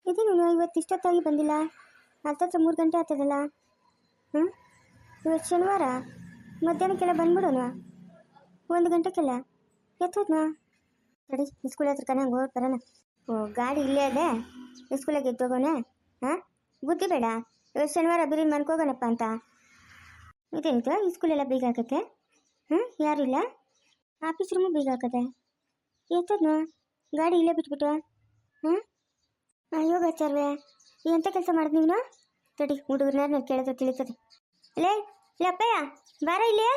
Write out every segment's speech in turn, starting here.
ಇದೇನು ಇವತ್ತು ಇಷ್ಟೊತ್ತಾಗಿ ಬಂದಿಲ್ಲ? ಹತ್ತತ್ರ 3 ಗಂಟೆ ಆಗ್ತದಲ್ಲ. ಇವತ್ತು ಶನಿವಾರ ಮಧ್ಯಾಹ್ನಕ್ಕೆಲ್ಲ ಬಂದ್ಬಿಡೋಣ. 1 ಗಂಟೆಗೆಲ್ಲ ಎತ್ತೋದ್ನಾ? ಸರಿ, ಸ್ಕೂಲ್ ಹತ್ರ ಕಣ ಹಂಗೆ ಹೋಗಿ ಬರೋಣ. ಓ, ಗಾಡಿ ಇಲ್ಲೇ ಅದೇ, ಸ್ಕೂಲಾಗೆ ಎದ್ದೋಗೋಣ. ಬುದ್ಧಿ ಬೇಡ, ಇವತ್ತು ಶನಿವಾರ ಬಿರಿಯಾನಿ ಮನ್ಕೋಗೋಣಪ್ಪ ಅಂತ. ಇದೇನಿತ್ತು, ಈ ಸ್ಕೂಲೆಲ್ಲ ಬೀಗ ಹಾಕತ್ತೆ? ಯಾರಿಲ್ಲ? ಆಫೀಸ್ ರೂಮು ಬೀಗ ಹಾಕತ್ತೆ. ಎತ್ತೋದ್ನಾ? ಗಾಡಿ ಇಲ್ಲೇ ಬಿಟ್ಬಿಟ್ಟು. ಯೋಗಾಚಾರ್ವೆ ಎಂಥ ಕೆಲಸ ಮಾಡಿದ್ ನೀನು? ತಡಿ, ಹುಡುಗರನ್ನ ಕೇಳಿದ್ರೆ ತಿಳಿತದೆ. ಲೇ ಅಪ್ಪಯ್ಯ, ಬಾರ ಇಲ್ಲಿ.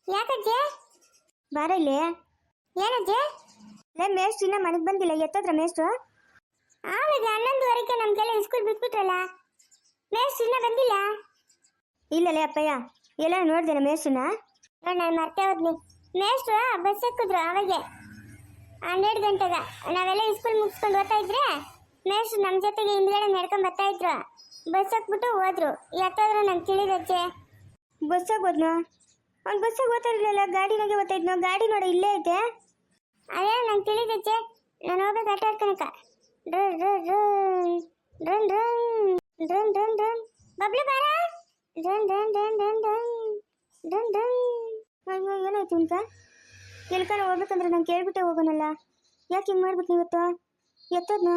ಯಾಕಜ್ಜೆ? ಬಾರ ಇಲ್ಲಿ. ಏನಜ್ಜೆ? ಲೇ, ಮೇಷ್ಟ್ರು ಇನ್ನ ಮನೆಗೆ ಬಂದಿಲ್ಲ, ಎತ್ತೋದ್ರ ಮೇಷ್ಟ್ರು? ಆವಾಗ 11:15ಕ್ಕೆ ನಮ್ಗೆಲ್ಲ ಸ್ಕೂಲ್ ಬಿಟ್ಬಿಟ್ರಲ್ಲ, ಮೇಷ್ಟ್ರು ಇನ್ನ ಬಂದಿಲ್ಲ. ಇಲ್ಲಲೇ ಅಪ್ಪಯ್ಯ, ಎಲ್ಲ ನೋಡ್ದೇನ ಮೇಷ್ಟ್ರನ್ನ? ನಾನು ಮರ್ತೇ ಹೋದ್ನಿ. ಮೇಷ್ಟ್ರು ಬಸ್ ಎಕ್ಕಿದ್ರು ಅವಾಗೆ 12 ಗಂಟೆಗೆ. ನಾವೆಲ್ಲ ಸ್ಕೂಲ್ ಮುಗಿಸ್ಕೊಂಡು ಓದ್ತಾ ಇದ್ರೆ ಮೇಷ್ಟ್ರು ನಮ್ಮ ಜೊತೆಗೆ ಹಿಂದ್ಗಡೆ ನಡ್ಕೊಂಡ್ ಬರ್ತಾ ಇದ್ರು. ಬಸ್ ಹಾಕ್ಬಿಟ್ಟು ಹೋದ್ರು. ಎತ್ತಾದ್ರು ನಂಗೆ ತಿಳಿದಜ್ಜೆ. ಬಸ್ ಹೋದ್ನು? ಅವ್ನು ಬಸ್ಸಾಗ ಓದ್ತಾ ಇರಲಿಲ್ಲ, ಗಾಡಿನಾಗೆ ಓದ್ತಾ ಇದ್ನು. ಗಾಡಿ ನೋಡ ಇಲ್ಲೇ ಐತೆ. ಅದೇ ನಂಗೆ ತಿಳಿದಜ್ಜೆ. ನಾನು ಹೋಗ್ಬೇಕು ಆಟ ಆಡ್ಕೊಳಕ. ಬಬ್ಲು ಬಾರ. ಅಯ್ಯೋ, ಏನಾಯ್ತು ಅಂತ? ಎಲ್ಕಾನ ಹೋಗ್ಬೇಕಂದ್ರೆ ನಂಗೆ ಕೇಳ್ಬಿಟ್ಟೆ ಹೋಗೋಣಲ್ಲ. ಯಾಕೆ ಹಿಂಗೆ ಮಾಡ್ಬಿಟ್ಟು ಇವತ್ತು? ಎತ್ತೋದ್ನ?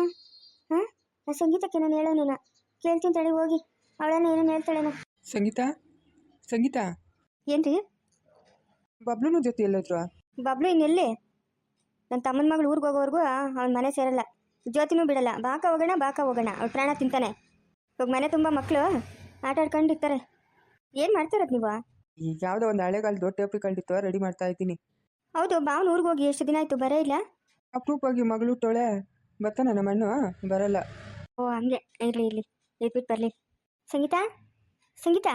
ಆ ಸಂಗೀತಕ್ಕೆ ನಾನು ಹೇಳೋನೇನ ಕೇಳ್ತೀನಿ ತಡಿ, ಹೋಗಿ ಅವಳನ್ನ ಏನೇನು ಹೇಳ್ತಾಳೇನ. ಸಂಗೀತ ಏನ್ರಿ? ಬಬ್ಲುನ ಜೊತೆ ಎಲ್ಲೋದ್ರು? ಬಬ್ಲು ಇನ್ನೆಲ್ಲಿ? ನನ್ನ ತಮ್ಮನ ಮಗಳು ಊರಿಗೆ ಹೋಗೋವರೆಗೂ ಅವ್ನ ಮನೆ ಸೇರಲ್ಲ. ಜ್ಯೋತಿನೂ ಬಿಡಲ್ಲ. ಬಾಕ ಹೋಗೋಣ ಅವ್ಳು ಪ್ರಾಣ ತಿಂತಾನೆ. ಇವಾಗ ಮನೆ ತುಂಬ ಮಕ್ಕಳು ಆಟ ಆಡ್ಕೊಂಡಿರ್ತಾರೆ. ಏನು ಮಾಡ್ತಿರೋದು ನೀವು? ಈಗ ಯಾವುದೋ ಒಂದು ಹಳೆಗಾಲದ ಟೇಪ್ರಿ ಕಂಡಿತ್ತು, ರೆಡಿ ಮಾಡ್ತಾ ಇದ್ದೀನಿ. ಹೌದು, ಬಾವನ ಊರಿಗೆ ಹೋಗಿ ಎಷ್ಟು ದಿನ ಆಯಿತು, ಬರೇ ಇಲ್ಲ. ಅಪರೂಪವಾಗಿ ಮಗಳು ಟೋಳೆ ಬರ್ತಾನೆ, ನಮ್ಮ ಅಣ್ಣ ಬರಲ್ಲ. ಓ ಹಂಗೆ, ಇರಲಿ ಇಟ್ಬಿಟ್ಟು ಬರಲಿ. ಸಂಗೀತ.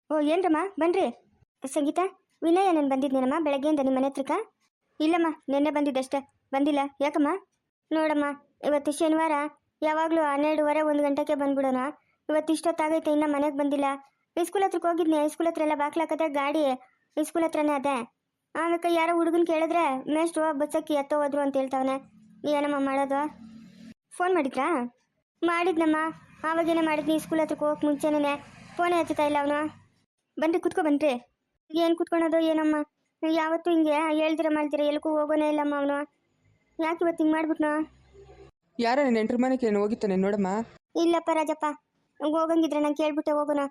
ಓ ಏನ್ರಮ್ಮ, ಬನ್ರಿ. ಸಂಗೀತ, ವಿನಯ ನಾನು ಬಂದಿದ್ನೇನಮ್ಮ ಬೆಳಗ್ಗೆಯಿಂದ ನಿಮ್ಮ ಮನೆ ಹತ್ರಕ್ಕ? ಇಲ್ಲಮ್ಮ, ನಿನ್ನೆ ಬಂದಿದ್ದಷ್ಟೇ, ಬಂದಿಲ್ಲ. ಯಾಕಮ್ಮ? ನೋಡಮ್ಮ, ಇವತ್ತು ಶನಿವಾರ, ಯಾವಾಗಲೂ 12:30 1 ಗಂಟೆಗೆ ಬಂದ್ಬಿಡೋಣ. ಇವತ್ತು ಇಷ್ಟೊತ್ತಾಗೈತೆ, ಇನ್ನೂ ಮನೆಗೆ ಬಂದಿಲ್ಲ. ಸ್ಕೂಲ್ ಹತ್ರಕ್ಕೆ ಹೋಗಿದ್ನಿ. ಸ್ಕೂಲ್ ಹತ್ರ ಎಲ್ಲ ಬಾಕ್ಲಾಕತ್ತೆ, ಗಾಡಿ ಸ್ಕೂಲ್ ಹತ್ರನೇ ಅದೇ. ಆಮೇಲೆ ಯಾರೋ ಹುಡುಗನ ಕೇಳಿದ್ರೆ ಮೇಷ್ಟ್ರು ಬಸ್ಸಕ್ಕಿ ಎತ್ತೋ ಹೋದ್ರು ಅಂತ ಹೇಳ್ತಾವನೆ. ಏನಮ್ಮ ಮಾಡೋದು? ಫೋನ್ ಮಾಡಿದ್ರಾ? ಮಾಡಿದ್ನಮ್ಮ, ಆವಾಗೇನೆ ಮಾಡಿದ್ನಿ. ಸ್ಕೂಲ್ ಹತ್ರಕ್ಕೆ ಹೋಗಕ್ಕೆ ಮುಂಚೆನೇ ಫೋನೇ ಹಚ್ಚುತ್ತಾ ಇಲ್ಲ ಅವನು. ಬನ್ರಿ, ಕುತ್ಕೊ ಬನ್ರಿ. ಏನು ಕುತ್ಕೊಳೋದು ಏನಮ್ಮ? ಯಾವತ್ತೂ ಹಿಂಗೆ ಹೇಳ್ದಿರ ಮಾಡ್ತೀರ, ಎಲ್ಗೂ ಹೋಗೋನೇ ಇಲ್ಲಮ್ಮ ಅವನು. ಯಾಕೆ ಇವತ್ತು ಹಿಂಗೆ ಮಾಡ್ಬಿಟ್ನೋ? ಯಾರ ನೆಂಟ್ರ ಮನೆಗೆ ಏನು ಹೋಗಿತ್ತಾನೆ ನೋಡಮ್ಮ? ಇಲ್ಲಪ್ಪ ರಾಜಪ್ಪ, ಹೋಗಂಗಿದ್ರೆ ನಾನು ಕೇಳ್ಬಿಟ್ಟೆ ಹೋಗೋಣ.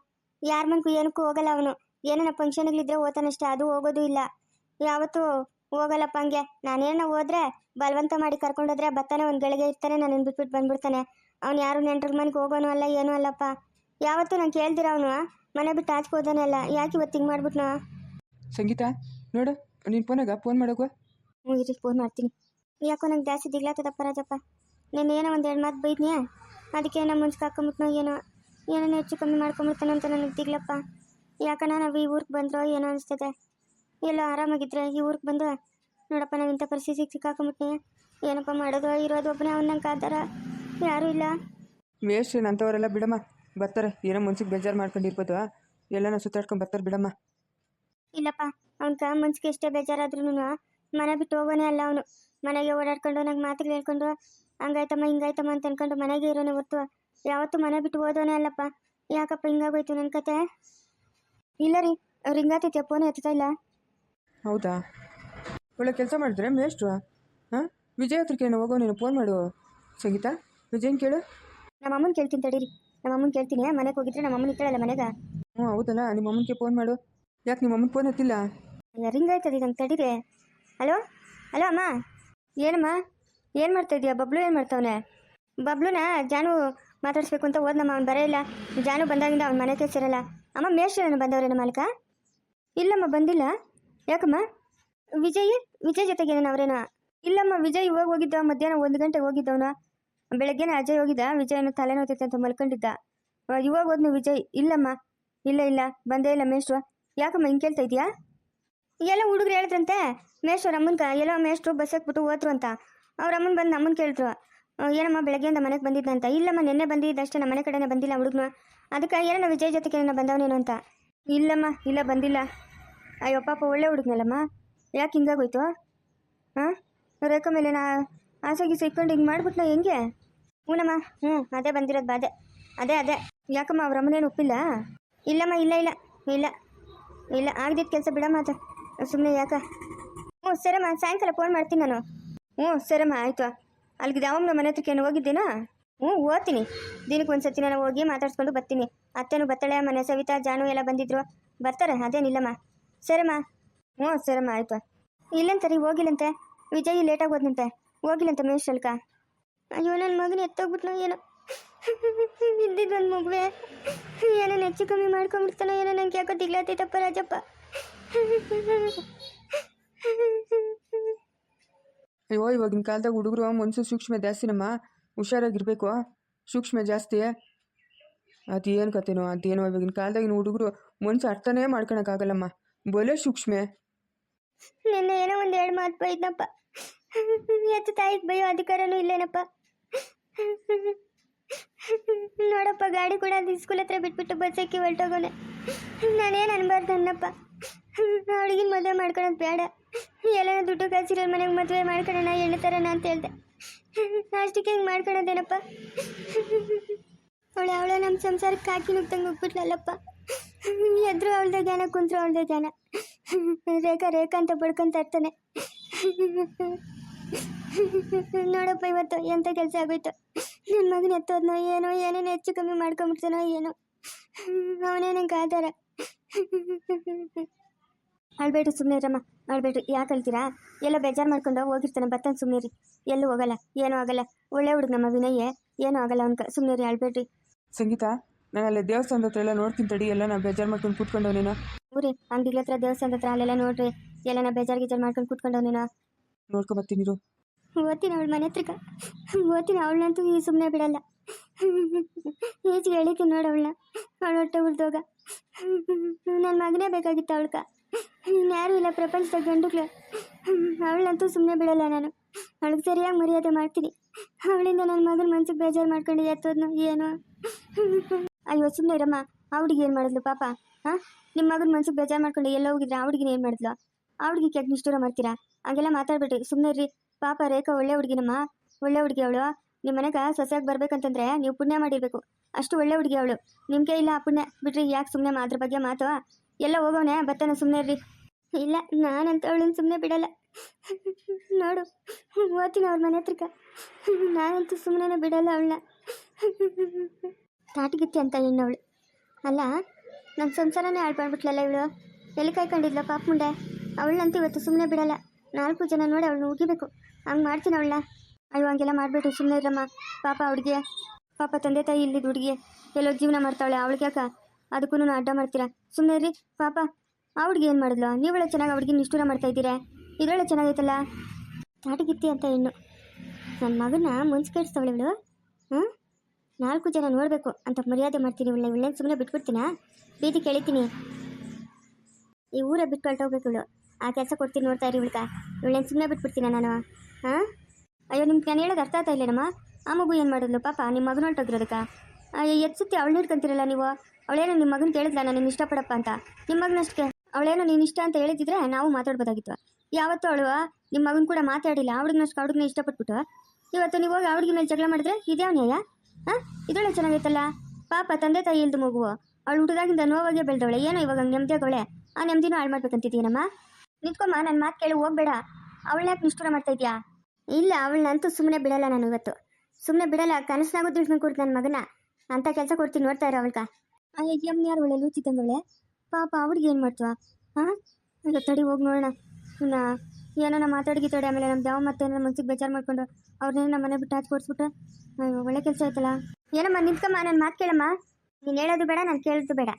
ಯಾರ ಮನ್ಗೂ ಏನಕ್ಕೂ ಹೋಗಲ್ಲ ಅವನು. ಏನೇನ ಫಂಕ್ಷನ್ಗಳಿದ್ರೆ ಓದ್ತಾನಷ್ಟೇ, ಅದು ಹೋಗೋದು ಇಲ್ಲ. ಯಾವತ್ತೂ ಹೋಗಲ್ಲಪ್ಪ ಹಂಗೆ. ನಾನೇನ ಹೋದ್ರೆ ಬಲವಂತ ಮಾಡಿ ಕರ್ಕೊಂಡೋದ್ರೆ ಬರ್ತಾನೆ, ಒಂದು ಗಳಿಗೆ ಇರ್ತಾನೆ, ನಾನು ಬಿಟ್ಬಿಟ್ಟು ಬಂದ್ಬಿಡ್ತಾನೆ. ಅವ್ನು ಯಾರು ನೆಂಟ್ರ ಮನೆಗೆ ಹೋಗೋನು ಅಲ್ಲ, ಏನೂ ಅಲ್ಲಪ್ಪ. ಯಾವತ್ತೂ ನಾನು ಕೇಳ್ದಿರ ಅವನು ಮನೆ ಬಿಟ್ಟು ಆಚೆ ಹೋದಾನೆ ಅಲ್ಲ. ಯಾಕೆ ಇವತ್ತು ಹಿಂಗೆ ಮಾಡ್ಬಿಟ್ನೋ? ಸಂಗೀತ ನೋಡು, ನಿನ್ನ ಫೋನ್ ಮಾಡೋಗು. ಇರಿ, ಫೋನ್ ಮಾಡ್ತೀನಿ. ಯಾಕೋ ನಂಗೆ ಜಾಸ್ತಿ ದಿಗ್ಲಾತದಪ್ಪ ರಾಜಪ್ಪ. ನಾನು ಏನೋ 1-2 ಮಾತು ಬೈದ್ನಿ, ಅದಕ್ಕೆ ನಮ್ಮ ಮುನ್ಸ್ಗೆ ಹಾಕೊಂಬಿಟ್ನೋ ಏನೋ ಹೆಚ್ಚು ಕಮ್ಮಿ ಮಾಡ್ಕೊಂಬಿಡ್ತಾನೆ ಅಂತ ನನಗೆ ದಿಗ್ಲಪ್ಪ. ಯಾಕನ ನಾವು ಈ ಊರಿಗೆ ಬಂದ್ರೋ ಏನೋ ಅನಿಸ್ತದೆ. ಎಲ್ಲ ಆರಾಮಾಗಿದ್ರೆ ಈ ಊರಿಗೆ ಬಂದು ನೋಡಪ್ಪ ನಾವು ಇಂಥ ಪರಿಸ್ಥಿತಿಗೆ ಸಿಕ್ಕಾಕೊಂಬಿಟ್ನಿ. ಏನಪ್ಪ ಮಾಡೋದು? ಇರೋದು ಒಬ್ಬನೇ, ಅವನಂಗೆ ಆಧಾರ ಯಾರೂ ಇಲ್ಲ. ವೇಸ್ಟ್ ಅಂಥವರೆಲ್ಲ ಬಿಡಮ್ಮ, ಬರ್ತಾರೆ. ಏನೋ ಮುನ್ಸಿಗೆ ಬೇಜಾರು ಮಾಡ್ಕೊಂಡಿರ್ಬೋದು, ಎಲ್ಲನ ಸುತ್ತಾಡ್ಕೊಂಡು ಬರ್ತಾರೆ ಬಿಡಮ್ಮ. ಇಲ್ಲಪ್ಪ, ಅವನ್ಕ ಮನ್ಸಿಗೆ ಎಷ್ಟೇ ಬೇಜಾರಾದ್ರೂ ಮನೆ ಬಿಟ್ಟು ಹೋಗೋನೇ ಅಲ್ಲ ಅವನು. ಮನೆಗೆ ಓಡಾಡ್ಕೊಂಡು ನಂಗೆ ಮಾತುಗಳು ಹೇಳ್ಕೊಂಡು ಹಂಗಾಯ್ತಮ್ಮ ಹಿಂಗಾಯ್ತಮ್ಮ ಅಂತ ಅನ್ಕೊಂಡು ಮನೆಗೆ ಇರೋನೇ ಹೊರ್ತು ಯಾವತ್ತೂ ಮನೆ ಬಿಟ್ಟು ಓದೋನೇ ಅಲ್ಲಪ್ಪ. ಯಾಕಪ್ಪ ಹಿಂಗಾಗೋಯ್ತು ನನ್ನ ಕತೆ? ಇಲ್ಲ ರೀ, ರಿಂಗಾತೈತೆ, ಫೋನ್ ಎತ್ತಾ ಇಲ್ಲ. ಹೌದಾ? ಒಳ್ಳೆ ಕೆಲಸ ಮಾಡಿದ್ರೆ ಮೇಷ್ಟ್ರು. ವಿಜಯ್ ಹತ್ರಕ್ಕೆ ಏನೋ ಹೋಗೋ, ನೀನು ಫೋನ್ ಮಾಡು. ಸಂಗೀತ, ವಿಜಯನ್ ಕೇಳು. ನಮ್ಮ ಅಮ್ಮನ ಕೇಳ್ತೀನಿ ತಡೀರಿ, ನಮ್ಮ ಅಮ್ಮನ ಕೇಳ್ತೀನಿ. ಮನೆಗೆ ಹೋಗಿದ್ರೆ ನಮ್ಮ ಅಮ್ಮನ ಇತ್ತಳಲ್ಲ ಮನೆಗೆ. ಹೌದಲ್ಲ, ನಿಮ್ಮ ಅಮ್ಮನಿಗೆ ಫೋನ್ ಮಾಡು. ಯಾಕೆ ನಿಮ್ಮ ಅಮ್ಮನ ಫೋನ್ ಎತ್ತಿಲ್ಲ? ರಿಂಗ್ ಆಯ್ತದೆ ನಂಗೆ, ತಡೀರಿ. ಹಲೋ ಅಮ್ಮ. ಏನಮ್ಮ, ಏನು ಮಾಡ್ತಾಯಿದ್ಯಾ? ಬಬ್ಲು ಏನು ಮಾಡ್ತಾವನೆ? ಬಬ್ಲುನ ಜಾನು ಮಾತಾಡಿಸ್ಬೇಕು ಅಂತ ಹೋದ್ನಮ್ಮ, ಅವ್ನು ಬರೇ ಇಲ್ಲ. ಜಾನು ಬಂದಾಗಿಂದ ಅವ್ನ ಮನೆಗೆ ಸೇರಲ್ಲ. ಅಮ್ಮ, ಮೇಷ್ಟ್ರನ್ನ ಬಂದವ್ರೇನ ಮಾಲಕ? ಇಲ್ಲಮ್ಮ, ಬಂದಿಲ್ಲ. ಯಾಕಮ್ಮ? ವಿಜಯ್ ಜೊತೆಗೇನೇನು ಅವರೇನ? ಇಲ್ಲಮ್ಮ, ವಿಜಯ್ ಇವಾಗ ಹೋಗಿದ್ದ, ಮಧ್ಯಾಹ್ನ 1 ಗಂಟೆಗೆ ಹೋಗಿದ್ದವನು. ಬೆಳಗ್ಗೆನೇ ಅಜಯ್ ಹೋಗಿದ್ದ. ವಿಜಯನ ತಲೆನೋತೈತೆ ಅಂತ ಮಲ್ಕೊಂಡಿದ್ದ. ಇವಾಗ ಹೋದ್ನು ವಿಜಯ್. ಇಲ್ಲಮ್ಮ, ಇಲ್ಲ ಬಂದೇ ಇಲ್ಲ ಮೇಷ್ಟ್ರು. ಯಾಕಮ್ಮ ಹಿಂಗೆ ಕೇಳ್ತಾ ಇದೆಯಾ? ಎಲ್ಲ ಹುಡುಗರು ಹೇಳಿದ್ರಂತೆ ಮೇಷ್ಟ್ರು ಅಮ್ಮನ್ಕ, ಎಲ್ಲೋ ಮೇಷ್ಟ್ರು ಬಸ್ ಹಾಕ್ಬಿಟ್ಟು ಹೋದ್ರು ಅಂತ. ಅವ್ರ ಅಮ್ಮನ ಬಂದು ನಮ್ಮನ್ನು ಕೇಳಿದ್ರು, ಏನಮ್ಮ ಬೆಳಗ್ಗೆಯಿಂದ ಮನೆಗೆ ಬಂದಿದ್ದಂತ. ಇಲ್ಲಮ್ಮ, ನಿನ್ನೆ ಬಂದಿದ್ದಷ್ಟೇ, ನಮ್ಮ ಮನೆ ಕಡೆನೇ ಬಂದಿಲ್ಲ ಹುಡುಗನು. ಅದಕ್ಕೆ ಏನೋ ವಿಜಯ್ ಜೊತೆಗೆ ಏನೋ ಬಂದವನೇನು ಅಂತ. ಇಲ್ಲಮ್ಮ, ಇಲ್ಲ ಬಂದಿಲ್ಲ. ಅಯ್ಯೋ ಪಾಪ, ಒಳ್ಳೆ ಹುಡುಗನಲ್ಲಮ್ಮ. ಯಾಕೆ ಹಿಂಗಾಗೋಯ್ತು? ರೇಖಾ ಮೇಲೆ ಆಸೆಗೆ ಸಿಕ್ಕೊಂಡು ಹಿಂಗೆ ಮಾಡ್ಬಿಟ್ನ ಹೆಂಗೆ? ಹೂನಮ್ಮ. ಅದೇ ಬಂದಿರೋದು ಬಾಧೆ. ಅದೇ ಯಾಕಮ್ಮ ಅವ್ರ ಅಮ್ಮನೇನು ಒಪ್ಪಿಲ್ಲ? ಇಲ್ಲಮ್ಮ, ಇಲ್ಲ ಇಲ್ಲ ಇಲ್ಲ ಇಲ್ಲ ಆಗದಿದ್ದ ಕೆಲಸ ಬಿಡಮ್ಮ ಅದು ಸುಮ್ಮನೆ ಯಾಕ. ಸರಮ್ಮ, ಸಾಯಂಕಾಲ ಫೋನ್ ಮಾಡ್ತೀನಿ ನಾನು. ಸರಮ್ಮ, ಆಯಿತು. ಅಲ್ಲಿಗೆ ಯಾವಮ್ಮನ ಮನೆ ಹತ್ರಕ್ಕೇನು ಹೋಗಿದ್ದೀನಾ? ಓದ್ತೀನಿ. ದಿನಕ್ಕೆ ಒಂದು ಸತಿ ನಾನು ಹೋಗಿ ಮಾತಾಡ್ಸ್ಕೊಂಡು ಬರ್ತೀನಿ. ಅತ್ತೆನೂ ಬರ್ತಾಳೆ, ಮನೆ ಸವಿತಾ ಜಾನು ಎಲ್ಲ ಬಂದಿದ್ರು, ಬರ್ತಾರೆ, ಅದೇನಿಲ್ಲಮ್ಮ. ಸರಮ್ಮ. ಸರಮ್ಮ, ಆಯಿತು. ಇಲ್ಲಂತರಿ ಹೋಗಿಲ್ಲಂತೆ. ವಿಜಯ್ ಲೇಟಾಗಿ ಹೋದ್ನಂತೆ, ಹೋಗಿಲ್ಲಂತೆ ಮೇಷಲ್ಕ. ಅಯ್ಯೋ, ನನ್ನ ಮಗನ ಎತ್ತೋಗ್ಬಿಟ್ನೋ ಏನೋ. ಇದ್ದಿದ್ದು ಒಂದು ಮಗುವೆ ಏನೋ ಹೆಚ್ಚು ಕಮ್ಮಿ ಮಾಡ್ಕೊಂಡ್ಬಿಡ್ತಾನೋ ಏನೋ. ನಂಗೆ ಯಾಕೋ ದಿಗ್ಲಾತೈತಪ್ಪ ರಾಜಪ್ಪ. ಅಯ್ಯೋ, ಇವಾಗಿನ ಕಾಲದಾಗ ಹುಡುಗರು ಮನಸ್ಸು ಸೂಕ್ಷ್ಮ ಜಾಸ್ತಿನಮ್ಮ, ಹುಷಾರಾಗಿರ್ಬೇಕು. ಸೂಕ್ಷ್ಮ ಜಾಸ್ತಿ. ಅದೇನು ಕತೆನೋ ಅದೇನೋ, ಇವಾಗಿನ ಕಾಲದಾಗಿನ ಹುಡುಗರು ಮನಸ್ಸು ಅರ್ಥನೇ ಮಾಡ್ಕೊಳಕ್ಕಾಗಲ್ಲಮ್ಮ, ಬಲೆ ಸೂಕ್ಷ್ಮೆ. ನಿನ್ನೆ ಏನೋ ಒಂದು 2 ಮಾತು ಬೈದ್ನಪ್ಪ. ಎತ್ತು ತಾಯಿಗೆ ಬೈಯೋ ಅಧಿಕಾರನೂ ಇಲ್ಲೇನಪ್ಪ. ನೋಡಪ್ಪ, ಗಾಡಿ ಕೂಡ ಅದು ಸ್ಕೂಲ್ ಹತ್ರ ಬಿಟ್ಬಿಟ್ಟು ಬಸ್ಸಕ್ಕೆ ಹೊರಟೋಗೋನೆ. ನಾನೇನು ಅನ್ಬಾರ್ದು ಅನ್ನಪ್ಪ. ಅವಳಿಗಿನ ಮದುವೆ ಮಾಡ್ಕೊಳೋದು ಬೇಡ, ಎಲ್ಲ ದುಡ್ಡು ಕಾಸಿರೋ ಮನೆಗೆ ಮದುವೆ ಮಾಡ್ಕೊಳ್ಳೋಣ, ಹೆಣ್ಣು ತರೋಣ ಅಂತ ಹೇಳ್ದೆ. ಅಷ್ಟಕ್ಕೆ ಹಿಂಗೆ ಮಾಡ್ಕೊಳೋದೇನಪ್ಪ. ಅವಳ ನಮ್ಮ ಸಂಸಾರಕ್ಕೆ ಹಾಕಿ ನುಗ್ತಂಗೆ ಹೋಗ್ಬಿಟ್ಲಲ್ಲಪ್ಪ. ಎದ್ರು ಅವಳದೇ ಜ್ಞಾನ, ಕುಂತ್ರು ಅವಳದೇ ಜ್ಞಾನ. ರೇಖಾ ಅಂತ ಬಡ್ಕೊಂತ ಇರ್ತಾನೆ. ನೋಡಪ್ಪ, ಇವತ್ತು ಎಂಥ ಕೆಲಸ ಆಗೋಯ್ತು. ನನ್ನ ಮಗನ ಎತ್ತೋದ್ನೋ ಏನೋ, ಏನೇನು ಹೆಚ್ಚು ಕಮ್ಮಿ ಮಾಡ್ಕೊಂಬಿಡ್ತಾನೋ ಏನೋ. ಅವನೇ ನಂಗೆ ಆಧಾರ. ಅಳ್ಬೇಡ್ರಿ, ಸುಮ್ಮನೆ ಇರಮ್ಮ, ಅಳ್ಬೇಡ್ರಿ. ಯಾಕೆ ಅಳ್ತೀರಾ? ಎಲ್ಲ ಬೇಜಾರು ಮಾಡ್ಕೊಂಡು ಹೋಗಿರ್ತಾನೆ, ಬರ್ತಾನೆ, ಸುಮ್ಮನೆ ರೀ. ಎಲ್ಲೂ ಹೋಗಲ್ಲ, ಏನೂ ಆಗಲ್ಲ. ಒಳ್ಳೆ ಹುಡುಗ ನಮ್ಮ ವಿನಯ್, ಏನೂ ಆಗಲ್ಲ ಅವ್ನ್ಕ. ಸುಮ್ಮನೆ ರೀ, ಅಳ್ಬೇಡ್ರಿ. ಸಂಗೀತ, ನಾನು ಅಲ್ಲೇ ದೇವಸ್ಥಾನದ ಹತ್ರ ಎಲ್ಲ ನೋಡ್ತೀನಿ ತಡಿ. ಎಲ್ಲ ನಾನು ಬೇಜಾರು ಮಾಡ್ಕೊಂಡು ಕೂತ್ಕೊಂಡವನೇನೋ. ಊರಿ ಅಂಗಡಿಗಳ ಹತ್ರ, ದೇವಸ್ಥಾನದ ಹತ್ರ ಅಲ್ಲೆಲ್ಲ ನೋಡ್ರಿ. ಎಲ್ಲ ನಾ ಬೇಜಾರು ಮಾಡ್ಕೊಂಡು ಕೂತ್ಕೊಂಡವನೇನೋ. ನೋಡ್ಕೊಬರ್ತೀನಿರು. ಓದ್ತೀನಿ ಅವಳ ಮನೆ ಹತ್ರಕ್ಕ, ಓದ್ತೀನಿ. ಅವಳನ್ನಂತೂ ಈ ಸುಮ್ಮನೆ ಬಿಡಲ್ಲ. ಈಚೆಗೆ ಎಳಿತೀನಿ ನೋಡಿ ಅವಳನ್ನ. ಅವಳ ಹೊಟ್ಟೆ ಉಳ್ದೋಗ ನನ್ನ ಮಗನೇ ಬೇಕಾಗಿತ್ತು ಅವಳ್ಕ. ಇನ್ಯಾರೂ ಇಲ್ಲ ಪ್ರಪಂಚದಾಗ ಗಂಡುಗ್ಳು. ಅವಳನ್ನಂತೂ ಸುಮ್ಮನೆ ಬಿಡಲ್ಲ ನಾನು. ಅವಳಿಗೆ ಸರಿಯಾಗಿ ಮರ್ಯಾದೆ ಮಾಡ್ತೀನಿ. ಅವಳಿಂದ ನನ್ನ ಮಗನ ಮನ್ಸಿಗೆ ಬೇಜಾರು ಮಾಡ್ಕೊಂಡು ಎತ್ತೋದ್ನು ಏನೋ. ಅಯ್ಯೋ, ಸುಮ್ಮನೆ ಇರಮ್ಮ. ಆ ಹುಡುಗಿ ಏನು ಮಾಡಿದ್ಲು ಪಾಪ? ನಿಮ್ಮ ಮಗನ ಮನ್ಸಿಗೆ ಬೇಜಾರು ಮಾಡ್ಕೊಂಡು ಎಲ್ಲ ಹೋಗಿದ್ರೆ ಆ ಹುಡುಗಿನ ಏನು ಮಾಡಿದ್ಲು? ಆ ಹುಡುಗಿ ಕೆಟ್ಟ ನಿಷ್ಠೂರ ಮಾಡ್ತೀರಾ? ಹಂಗೆಲ್ಲ ಮಾತಾಡ್ಬಿಟ್ರಿ, ಸುಮ್ಮನೆ ರೀ. ಪಾಪ ರೇಖಾ ಒಳ್ಳೆ ಹುಡುಗಿನಮ್ಮ, ಒಳ್ಳೆ ಹುಡುಗಿ ಅವಳು. ನಿಮ್ಮ ಮನೆಗೆ ಸೊಸೆಯಾಗಿ ಬರ್ಬೇಕಂತಂದ್ರೆ ನೀವು ಪುಣ್ಯ ಮಾಡಿರ್ಬೇಕು. ಅಷ್ಟು ಒಳ್ಳೆ ಹುಡುಗಿ ಅವಳು. ನಿಮಗೆ ಇಲ್ಲ ಆ ಪುಣ್ಯ. ಬಿಡ್ರಿ, ಯಾಕೆ ಸುಮ್ಮನೆ ಅದ್ರ ಬಗ್ಗೆ ಮಾತು? ಎಲ್ಲ ಹೋಗೋನೆ, ಬರ್ತಾನೆ, ಸುಮ್ಮನೆ ರೀ. ಇಲ್ಲ, ನಾನಂತ ಅವಳನ್ನ ಸುಮ್ಮನೆ ಬಿಡಲ್ಲ. ನೋಡು, ಓದ್ತೀನಿ ಅವ್ರ ಮನೆ ಹತ್ರಕ್ಕ. ನಾನಂತೂ ಸುಮ್ಮನೆ ಬಿಡಲ್ಲ ಅವಳನ್ನ. ತಾಟಿಗಿತ್ತಿ ಅಂತ ಹೆಣ್ಣವಳು ಅಲ್ಲ, ನನ್ನ ಸಂಸಾರನೇ ಹಾಳು ಮಾಡ್ಬಿಟ್ಲಲ್ಲ ಇವಳು. ಎಲ್ಲಿ ಕಾಯ್ಕೊಂಡಿದ್ಲ ಪಾಪ ಮುಂಡೆ. ಅವಳನ್ನಂತೂ ಇವತ್ತು ಸುಮ್ಮನೆ ಬಿಡಲ್ಲ. 4 ಜನ ನೋಡಿ ಅವಳನ್ನ ಉಗಿಬೇಕು. ಹಂಗೆ ಮಾಡ್ತೀನಿ ಅವಳನ್ನ. ಅಯ್ಯೋ, ಹಂಗೆಲ್ಲ ಮಾಡಿಬಿಟ್ಟು ಸುಮ್ಮನೆ ಇರಮ್ಮ. ಪಾಪ ಹುಡುಗಿ, ಪಾಪ ತಂದೆ ತಾಯಿ ಇಲ್ಲಿದ್ದು ಹುಡುಗಿ ಎಲ್ಲೋ ಜೀವನ ಮಾಡ್ತಾವಳೆ. ಅವಳಿಗೆ ಯಾಕೆ ಅದಕ್ಕೂ ಅಡ್ಡ ಮಾಡ್ತೀರಾ? ಸುಮ್ಮನೆ ರೀ. ಪಾಪ ಆ ಹುಡುಗಿ ಏನು ಮಾಡಿದ್ಲು? ನೀವಳೆ ಚೆನ್ನಾಗಿ ಹುಡುಗಿ ನಿಷ್ಠೂರ ಮಾಡ್ತಾ ಇದ್ದೀರಾ. ಇದೊಳ್ಳೆ ಚೆನ್ನಾಗೈತಲ್ಲ. ತಾಟಿಗಿತ್ತಿ ಅಂತ ಹೆಣ್ಣು ನನ್ನ ಮಗನ ಮುನ್ಸ್ ಕೆಡಿಸ್ತಾವಳೆ ಇವಳು. 4 ಜನ ನೋಡಬೇಕು ಅಂತ ಮರ್ಯಾದೆ ಮಾಡ್ತೀನಿ ಇವಳನ್ನ. ಇವಳೇನು ಸುಮ್ಮನೆ ಬಿಟ್ಬಿಡ್ತೀನಾ? ಬೀದಿ ಕೇಳಿತೀನಿ. ಈ ಊರೇ ಬಿಟ್ಟು ಹೊರಟೋಗ್ಬೇಕು ಇವಳು. ಆ ಕೆಲಸ ಕೊಡ್ತೀನಿ, ನೋಡ್ತಾ ಇರಿ ಇವಳ್ಕ. ಇವಳೇನು ಸುಮ್ಮನೆ ಬಿಟ್ಬಿಡ್ತೀನ ನಾನು? ಅಯ್ಯೋ, ನಿಮ್ಗೆ ನಾನು ಹೇಳೋದು ಅರ್ಥ ಆಗ್ತಾ ಇಲ್ಲೇನಮ್ಮ? ಆ ಮಗು ಏನು ಮಾಡಿದ್ಲು ಪಾಪ? ನಿಮ್ಮ ಮಗನ ಹೊರಟೋಗಿರೋದಕ್ಕ ಎತ್ಸುತ್ತಿ ಅವಳು ಹಿಡ್ಕೊಂತೀರಲ್ಲ ನೀವು. ಅವಳೇನೋ ನಿಮ್ಮ ಮಗನ ಕೇಳಿದ್ಲ ನಾನು ನಿನ್ನ ಇಷ್ಟಪಡಪ್ಪ ಅಂತ. ನಿಮ್ಮ ಮಗನಷ್ಟಕ್ಕೆ ಅವಳೇನೋ ನೀನು ಇಷ್ಟ ಅಂತ ಹೇಳಿದ್ರೆ ನಾವು ಮಾತಾಡ್ಬೋದಾಗಿತ್ತು. ಯಾವತ್ತೂ ಅವಳು ನಿಮ್ಮ ಮಗನ ಕೂಡ ಮಾತಾಡಿಲ್ಲ. ಅವ್ಳಿಗನಷ್ಟು ಅವ್ಳಿಗೆ ಇಷ್ಟಪಟ್ಬಿಟ್ಟು ಇವತ್ತು ನೀವು ಹೋಗಿ ಅವ್ಳಿಗೆ ಮೇಲೆ ಜಗಳ ಮಾಡಿದ್ರೆ ಇದ್ಯಾವ ನ್ಯಾಯ? ಇದೊಳ್ಳೆ ಚೆನ್ನಾಗೈತಲ್ಲ. ಪಾಪ ತಂದೆ ತಾಯಿ ಇಲ್ದು ಮಗು. ಅವಳು ಹುಟ್ಟಿದಾಗಿಂದ ನೋವಾಗೇ ಬೆಳೆದವಳೆ. ಏನೋ ಇವಾಗ ಹಂಗೆ ನೆಮ್ಮದಿಯಾಗವಳೆ. ಆ ನೆಮ್ಮದಿನೂ ಹಾಳು ಮಾಡ್ಬೇಕಂತಿದ್ದೀನಮ್ಮ. ನಿಂತ್ಕೊಮ್ಮ, ನನ್ನ ಮಾತು ಕೇಳಿ ಹೋಗ್ಬೇಡ. ಅವಳನ್ನ ಯಾಕೆ ನಿಷ್ಠೂರ ಮಾಡ್ತಾ ಇದೆಯಾ? ಇಲ್ಲ, ಅವಳನ್ನಂತೂ ಸುಮ್ಮನೆ ಬಿಡಲ್ಲ ನಾನು ಇವತ್ತು. ಸುಮ್ಮನೆ ಬಿಡಲ್ಲ. ಕನಸ್ನಾಗೂ ತಿಳ್ಸ್ಕೊಂಡು ಕೊಡ್ತೀನಿ ನನ್ನ ಮಗನ. ಅಂಥ ಕೆಲಸ ಕೊಡ್ತೀನಿ, ನೋಡ್ತಾ ಇರೋ ಅವಳ್ಕ. ಯಾರು ಒಳ್ಳೆ ಲೂಚಿತಂಗವಳೆ. ಪಾಪ ಅವ್ರಿಗೆ ಏನು ಮಾಡ್ತೀವ? ಈಗ ತಡಿ, ಹೋಗಿ ನೋಡೋಣ. ಏನೋ ಮಾತಾಡಿಗಿತ್ತಾಡಿ ಆಮೇಲೆ ನಮ್ಮ ದೇವ ಮತ್ತೆ ನನ್ನ ಮನ್ಸಿಗೆ ಬೇಜಾರು ಮಾಡ್ಕೊಂಡು ಅವ್ರನ್ನೇನು ನಮ್ಮ ಮನೆ ಬಿಟ್ಟು ಹಾಚ್ಕೊಡ್ಸ್ಬಿಟ್ಟು ಒಳ್ಳೆ ಕೆಲಸ ಆಯ್ತಲ್ಲ. ಏನಮ್ಮ, ನಿಂತ್ಕಮ್ಮ, ನನ್ನ ಮಾತು ಕೇಳಮ್ಮ. ನೀನು ಹೇಳೋದು ಬೇಡ, ನಾನು ಕೇಳೋದು ಬೇಡ.